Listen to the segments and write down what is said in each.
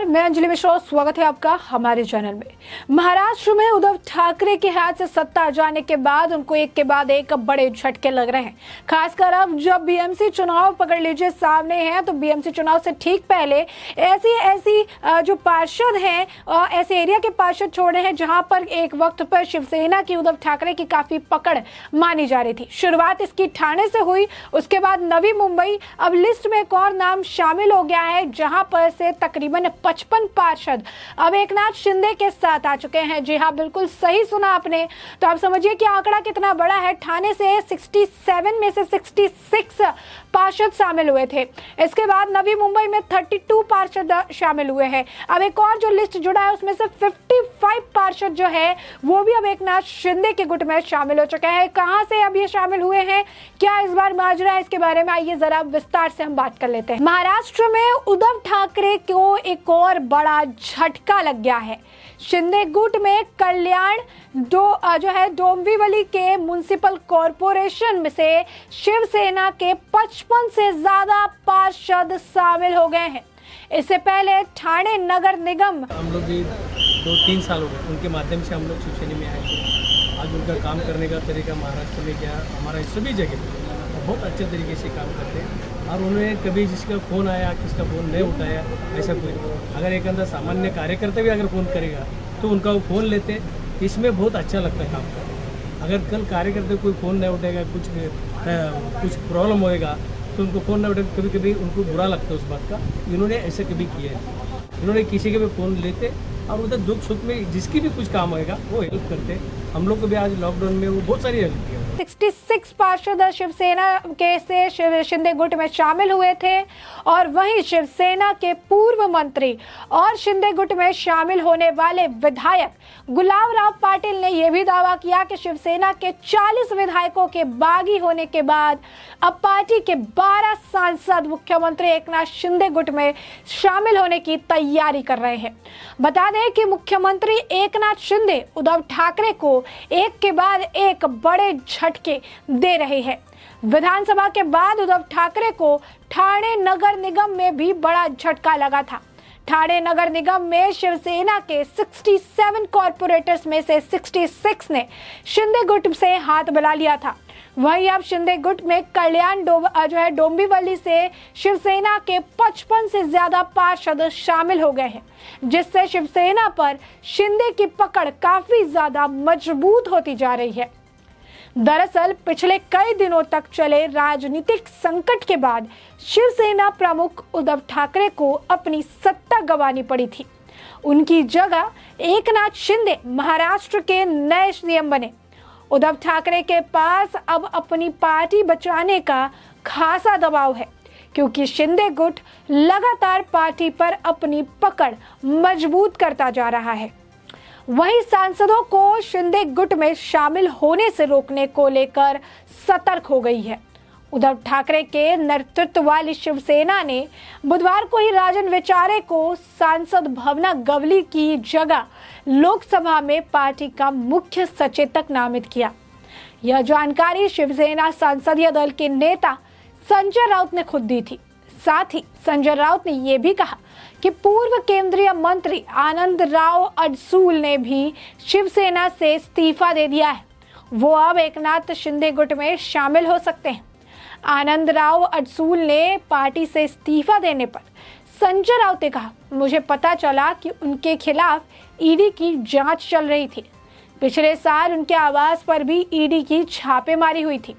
नमस्कार, मैं अंजलि मिश्रा। स्वागत है आपका हमारे चैनल में। महाराष्ट्र में उद्धव ठाकरे के हाथ से सत्ता जाने के बाद उनको एक के बाद एक बड़े झटके लग रहे हैं। खासकर अब जब बीएमसी चुनाव पकड़ लीजिए सामने हैं, तो बीएमसी चुनाव से ठीक पहले ऐसी जो पार्षद हैं, ऐसे एरिया के पार्षद छोड़े हैं जहां पर एक वक्त पर शिवसेना की उद्धव ठाकरे की काफी पकड़ मानी जा रही थी। शुरुआत इसकी ठाणे से हुई, उसके बाद नवी मुंबई, अब लिस्ट में एक और नाम शामिल हो गया है जहां पर से तकरीबन 55 पार्षद अब एकनाथ शिंदे के साथ आ चुके हैं। जी हाँ, बिल्कुल सही सुना आपने। तो आप समझिए कि आंकड़ा कितना बड़ा है। ठाणे से 67 में से 66 पार्षद शामिल हुए थे। इसके बाद नवी मुंबई में 32 पार्षद शामिल हुए हैं। अब एक और जो लिस्ट जुड़ा है उसमें से 55 पार्षद जो है वो भी अब एकनाथ शिंदे के गुट में शामिल हो चुके हैं। कहां से अब ये शामिल हुए हैं, क्या इस बार माजरा है, इसके बारे में आइए जरा विस्तार से हम बात कर लेते हैं। महाराष्ट्र में उद्धव ठाकरे को एक और बड़ा झटका लग गया है। शिंदे गुट में कल्याण जो है डोंबिवली के म्युनिसिपल कॉरपोरेशन में से शिवसेना के 55 से ज्यादा पार्षद शामिल हो गए हैं। इससे पहले ठाणे नगर निगम हम लोग भी 2-3 साल हो गए उनके माध्यम से हम लोग शिवसेना में आए थे। आज उनका काम करने का तरीका महाराष्ट्र में क्या, हमारा सभी जगह बहुत अच्छे तरीके से काम करते हैं। और उन्हें कभी जिसका फ़ोन आया, किसका फ़ोन नहीं उठाया, ऐसा कोई अगर एक अंदर सामान्य कार्यकर्ता भी अगर फ़ोन करेगा तो उनका वो फ़ोन लेते, इसमें बहुत अच्छा लगता है काम करना। अगर कल कार्यकर्ता कोई फ़ोन नहीं उठेगा, कुछ प्रॉब्लम होएगा तो उनको फ़ोन नहीं उठेगा, कभी कभी उनको बुरा लगता है उस बात का। इन्होंने ऐसे कभी किया है। इन्होंने किसी के भी फ़ोन लेते और उधर दुख सुख में जिसकी भी कुछ काम होएगा वो हेल्प करते। हम लोग को भी आज लॉकडाउन में वो बहुत सारी हेल्प किया। 66 पार्षद शिवसेना के से शिंदे गुट में शामिल हुए थे और वहीं शिवसेना के पूर्व मंत्री और शिंदे गुट में शामिल होने वाले विधायक गुलाबराव पाटिल ने यह भी दावा किया कि शिवसेना के 40 विधायकों के बागी होने के बाद अब पार्टी के 12 सांसद मुख्यमंत्री एकनाथ शिंदे गुट में शामिल होने की तैयारी कर रहे हैं। बता दें कि मुख्यमंत्री एकनाथ शिंदे उद्धव ठाकरे को एक के बाद एक बड़े झटके दे रहे हैं। विधानसभा के बाद उद्धव ठाकरे को ठाणे नगर निगम में भी बड़ा झटका लगा था। ठाणे नगर निगम में शिवसेना के 67 कॉर्पोरेटर्स में से 66 ने शिंदे गुट से हाथ मिला लिया था। वहीं अब शिंदे गुट में कल्याण डोंबिवली से शिवसेना के 55 से ज्यादा पार्षद शामिल हो गए हैं, जिससे शिवसेना पर शिंदे की पकड़ काफी ज्यादा मजबूत होती जा रही है। दरअसल पिछले कई दिनों तक चले राजनीतिक संकट के बाद शिवसेना प्रमुख उद्धव ठाकरे को अपनी सत्ता गंवानी पड़ी थी। उनकी जगह एकनाथ शिंदे महाराष्ट्र के नए सीएम बने। उद्धव ठाकरे के पास अब अपनी पार्टी बचाने का खासा दबाव है, क्योंकि शिंदे गुट लगातार पार्टी पर अपनी पकड़ मजबूत करता जा रहा है। वहीं सांसदों को शिंदे गुट में शामिल होने से रोकने को लेकर सतर्क हो गई है। उद्धव ठाकरे के नेतृत्व वाली शिवसेना ने बुधवार को ही राजन विचारे को सांसद भावना गवली की जगह लोकसभा में पार्टी का मुख्य सचेतक नामित किया। यह जानकारी शिवसेना संसदीय दल के नेता संजय राउत ने खुद दी थी। साथ ही संजय राउत ने यह भी कहा कि पूर्व केंद्रीय मंत्री आनंद राव अडसूल ने भी शिवसेना से इस्तीफा दे दिया है। वो अब एकनाथ शिंदे गुट में शामिल हो सकते हैं। आनंद राव अडसूल ने पार्टी से इस्तीफा देने पर संजय राउत ने कहा, मुझे पता चला कि उनके खिलाफ ईडी की जांच चल रही थी। पिछले साल उनके आवास पर भी ईडी की छापेमारी हुई थी।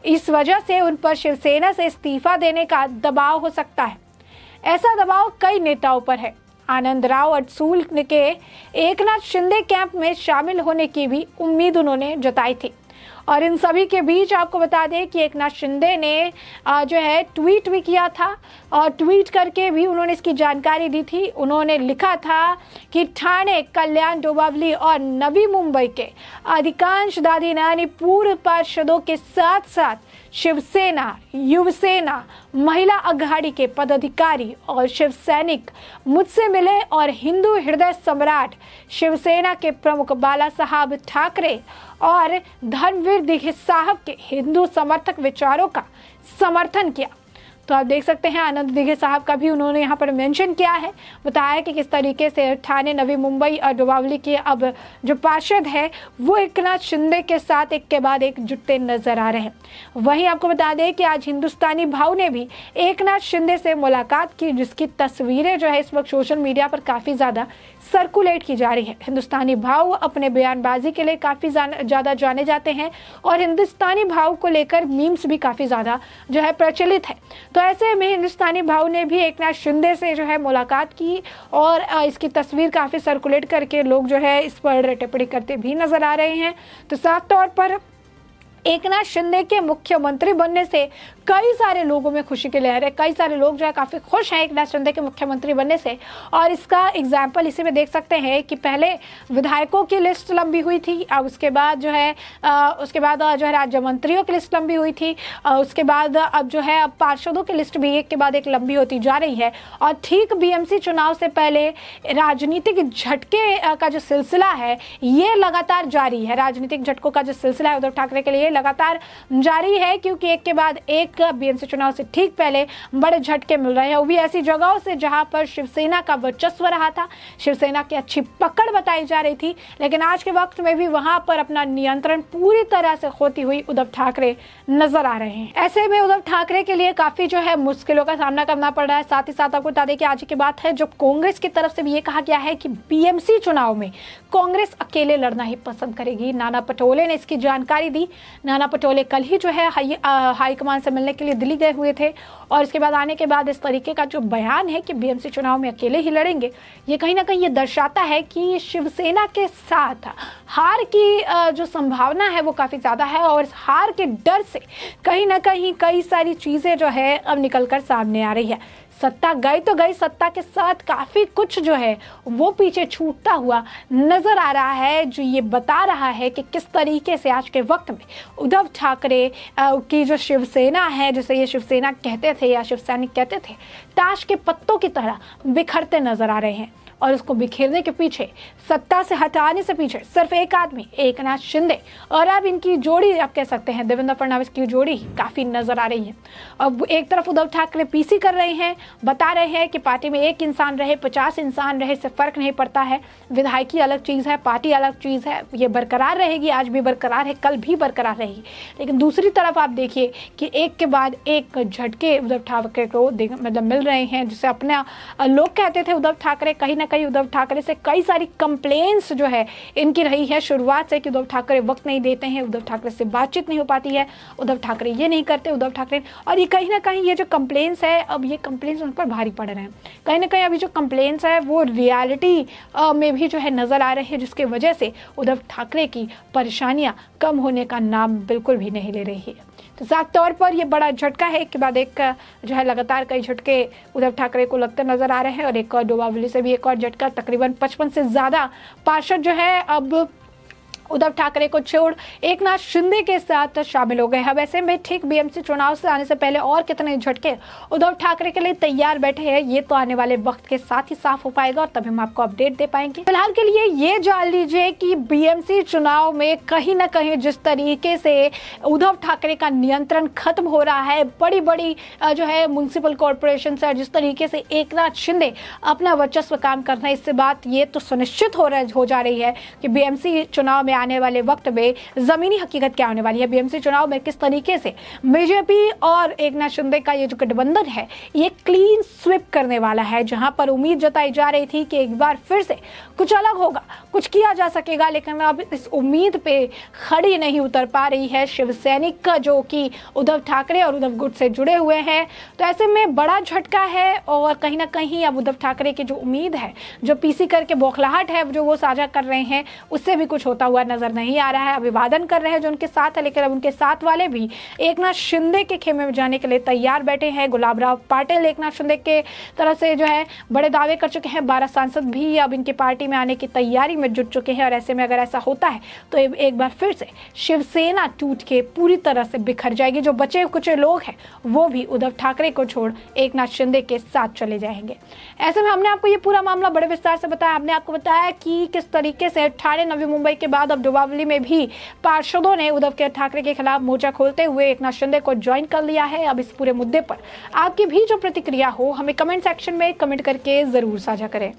इस वजह से उन पर शिवसेना से इस्तीफा देने का दबाव हो सकता है। ऐसा दबाव कई नेताओं पर है। आनंद राव अडसूल के एकनाथ शिंदे कैंप में शामिल होने की भी उम्मीद उन्होंने जताई थी। और इन सभी के बीच आपको बता दें कि एकनाथ शिंदे ने ट्वीट भी किया था और ट्वीट करके भी उन्होंने इसकी जानकारी दी थी। उन्होंने लिखा था कि ठाणे, कल्याण, डोंबिवली और नवी मुंबई के अधिकांश दादी नानी पूर्व पार्षदों के साथ साथ शिवसेना, युवसेना, महिला अघाड़ी के पदाधिकारी और शिव सैनिक मुझसे मिले और हिंदू हृदय सम्राट शिवसेना के प्रमुख बाला साहब ठाकरे और धर्मवीर दिघे साहब के हिंदू समर्थक विचारों का समर्थन किया। तो आप देख सकते हैं आनंद दिघे साहब का भी उन्होंने यहाँ पर मेंशन किया है, बताया कि किस तरीके से ठाणे, नवी मुंबई और डोंबिवली के अब जो पार्षद है वो एकनाथ शिंदे के साथ एक के बाद एक जुटते नजर आ रहे हैं। वहीं आपको बता दें कि आज हिंदुस्तानी भाव ने भी एकनाथ शिंदे से मुलाकात की, जिसकी तस्वीरें जो है इस वक्त सोशल मीडिया पर काफ़ी ज़्यादा सर्कुलेट की जा रही है। हिंदुस्तानी भाव अपने बयानबाजी के लिए काफ़ी ज़्यादा जाने जाते हैं और हिंदुस्तानी भाव को लेकर मीम्स भी काफ़ी ज़्यादा जो है प्रचलित है। तो ऐसे में हिंदुस्तानी भाव ने भी एकनाथ शिंदे से जो है मुलाकात की और इसकी तस्वीर काफ़ी सर्कुलेट करके लोग जो है इस पर टिप्पणी करते भी नजर आ रहे हैं। तो साफ तौर पर एकनाथ शिंदे के मुख्यमंत्री बनने से कई सारे लोगों में खुशी की लहर है, कई सारे लोग जो है काफ़ी खुश हैं एकनाथ शिंदे के मुख्यमंत्री बनने से। और इसका एग्जाम्पल इसी में देख सकते हैं कि पहले विधायकों की लिस्ट लंबी हुई थी, अब उसके बाद जो है राज्य मंत्रियों की लिस्ट लंबी हुई थी, उसके बाद अब जो है अब पार्षदों की लिस्ट भी एक के बाद एक लंबी होती जा रही है। और ठीक बीएमसी चुनाव से पहले राजनीतिक झटके का जो सिलसिला है ये लगातार जारी है। राजनीतिक झटकों का जो सिलसिला है उद्धव ठाकरे के लिए लगातार जारी है, क्योंकि एक के बाद एक बीएमसी चुनाव से ठीक पहले बड़े झटके मिल रहे हैं, वो भी ऐसी जगहों से जहां पर शिवसेना का वर्चस्व रहा था, शिवसेना की अच्छी पकड़ बताई जा रही थी। लेकिन आज के वक्त में भी वहां पर अपना नियंत्रण पूरी तरह से खोती हुई उद्धव ठाकरे नजर आ रहे हैं। ऐसे में उद्धव ठाकरे के लिए काफी जो है मुश्किलों का सामना करना पड़ रहा है। साथ ही साथ आपको बता दें कि आज की बात है, जो कांग्रेस की तरफ से भी ये कहा गया है कि बीएमसी चुनाव में कांग्रेस अकेले लड़ना ही पसंद करेगी। नाना पटोले ने इसकी जानकारी दी। नाना पटोले कल ही जो है हाईकमान से मिलने के लिए दिल्ली गए हुए थे और इसके बाद आने के बाद इस तरीके का जो बयान है कि बीएमसी चुनाव में अकेले ही लड़ेंगे, ये कहीं ना कहीं ये दर्शाता है कि शिवसेना के साथ हार की जो संभावना है वो काफ़ी ज़्यादा है और इस हार के डर से कहीं ना कहीं कई सारी चीज़ें जो है अब निकल कर सामने आ रही है। सत्ता गई तो गई, सत्ता के साथ काफ़ी कुछ जो है वो पीछे छूटता हुआ नज़र आ रहा है, जो ये बता रहा है कि किस तरीके से आज के वक्त में उद्धव ठाकरे की जो शिवसेना है, जिसे ये शिवसेना कहते थे या शिवसैनिक कहते थे, ताश के पत्तों की तरह बिखरते नज़र आ रहे हैं। और उसको बिखेरने के पीछे, सत्ता से हटाने से पीछे सिर्फ एक आदमी, एकनाथ शिंदे, और अब इनकी जोड़ी आप कह सकते हैं देवेंद्र फडणवीस की जोड़ी काफ़ी नज़र आ रही है। अब एक तरफ उद्धव ठाकरे पीसी कर रहे हैं, बता रहे हैं कि पार्टी में एक इंसान रहे 50 इंसान रहे इससे फ़र्क नहीं पड़ता है, विधायकी अलग चीज़ है, पार्टी अलग चीज़ है, ये बरकरार रहेगी, आज भी बरकरार है, कल भी बरकरार रहेगी। लेकिन दूसरी तरफ आप देखिए कि एक के बाद एक झटके उद्धव ठाकरे को मतलब मिल रहे हैं, जिसे अपना लोग कहते थे उद्धव ठाकरे, कहीं ना कहीं उद्धव ठाकरे से कई सारी कंप्लेंट्स जो है इनकी रही है शुरुआत से कि उद्धव ठाकरे वक्त नहीं देते हैं, उद्धव ठाकरे से बातचीत नहीं हो पाती है, उद्धव ठाकरे ये नहीं करते, उद्धव ठाकरे, और ये कहीं ना कहीं ये जो कंप्लेंट्स है, अब ये कंप्लेंट्स उन पर भारी पड़ रहे हैं। कहीं ना कहीं अभी जो कंप्लेंट्स है वो रियलिटी में भी जो है नज़र आ रहे हैं, जिसकी वजह से उद्धव ठाकरे की परेशानियाँ कम होने का नाम बिल्कुल भी नहीं ले रही है। तो साफ तौर पर ये बड़ा झटका है, एक के बाद एक जो है लगातार कई झटके उद्धव ठाकरे को लगते नजर आ रहे हैं। और एक और डोंबिवली से भी एक और झटका, तकरीबन 55 से ज़्यादा पार्षद जो है अब उद्धव ठाकरे को छोड़ एकनाथ शिंदे के साथ शामिल हो गए हैं। वैसे में ठीक बीएमसी चुनाव से आने से पहले और कितने झटके उद्धव ठाकरे के लिए तैयार बैठे हैं, ये तो आने वाले वक्त के साथ ही साफ हो पाएगा और तभी हम आपको अपडेट दे पाएंगे। फिलहाल के लिए ये जान लीजिए कि बीएमसी चुनाव में कहीं ना कहीं जिस तरीके से उद्धव ठाकरे का नियंत्रण खत्म हो रहा है, बड़ी बड़ी जो है म्युनिसिपल कॉरपोरेशन से, जिस तरीके से एकनाथ शिंदे अपना वर्चस्व काम कर रहे हैं, इससे बात ये तो सुनिश्चित हो जा रही है कि बीएमसी चुनाव में आने वाले वक्त में जमीनी हकीकत क्या होने वाली है। बीएमसी चुनाव में किस तरीके से बीजेपी और एकनाथ शिंदे का ये जो गठबंधन है ये क्लीन स्वीप करने वाला है, जहां पर उम्मीद जताई जा रही थी कि एक बार फिर से कुछ अलग होगा, कुछ किया जा सकेगा, लेकिन अब इस उम्मीद पे खड़ी नहीं उतर पा रही है शिवसैनिक जो कि उद्धव ठाकरे और उद्धव गुट से जुड़े हुए हैं। तो ऐसे में बड़ा झटका है और कहीं ना कहीं अब उद्धव ठाकरे की जो उम्मीद है, जो पीसी करके बौखलाहट है जो वो साझा कर रहे हैं, उससे भी कुछ होता हुआ नजर नहीं आ रहा है। अभिवादन कर रहे हैं जो उनके साथ है, लेकिन अब उनके साथ वाले भी एकनाथ शिंदे के खेमे में जाने के लिए तैयार बैठे हैं। गुलाबराव पाटिल एकनाथ शिंदे के तरफ से जो है बड़े दावे कर चुके हैं, 12 सांसद भी अब इनकी पार्टी में आने की तैयारी में जुट चुके हैं। और ऐसे में अगर ऐसा होता है तो एक बार फिर से शिवसेना टूट के पूरी तरह से बिखर जाएगी। जो बचे कुछ लोग हैं वो भी उद्धव ठाकरे को छोड़ एकनाथ शिंदे के साथ चले जाएंगे। ऐसे में हमने आपको ये पूरा मामला बड़े विस्तार से बताया। हमने आपको बताया कि किस तरीके से ठाणे, नवी मुंबई के बाद अब दीपावली में भी पार्षदों ने उद्धव ठाकरे के खिलाफ मोर्चा खोलते हुए एकनाथ शिंदे को ज्वाइन कर लिया है। अब इस पूरे मुद्दे पर आपकी भी जो प्रतिक्रिया हो हमें कमेंट सेक्शन में कमेंट करके जरूर साझा करें।